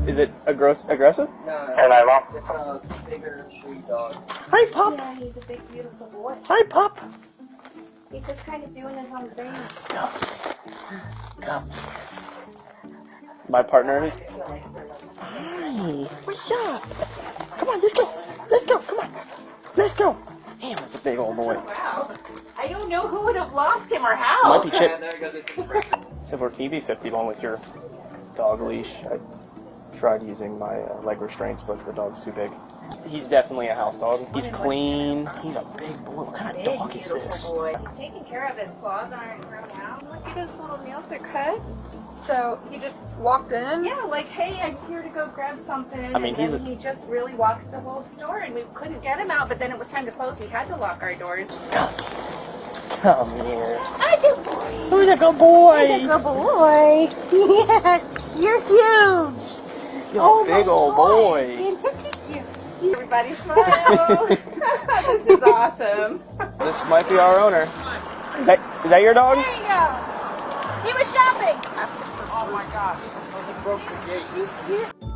Is it aggressive? No, Hey, Mom. it's a bigger breed dog. Hi, pup. Yeah, he's a big, beautiful boy. Hi, pup. He's just kind of doing his own thing. Come. My partner is. Hi. What's up? Come on, let's go. Let's go. Come on. Let's go. Damn, that's a big old boy. I don't know who would have lost him or how. Might be Chip. There goes it. So for can you be 50 long with your dog leash? I tried using my leg restraints, but the dog's too big. He's definitely a house dog. He's clean. He's a big boy. What kind of dog is this? Boy. He's taking care of his claws aren't grown out. Look at his little nails are cut. So he just walked in? Yeah, like, hey, I'm here to go grab something. I mean, and he just really walked the whole store, and we couldn't get him out, but then it was time to close. We had to lock our doors. Come here. I do, boy. Who's a good boy? Good boy. Yeah, you're huge. You're a big old boy. Look at you. Everybody smile. This is awesome. This might be our owner. Is that your dog? There you go. He was shopping. Oh my gosh. He broke the gate.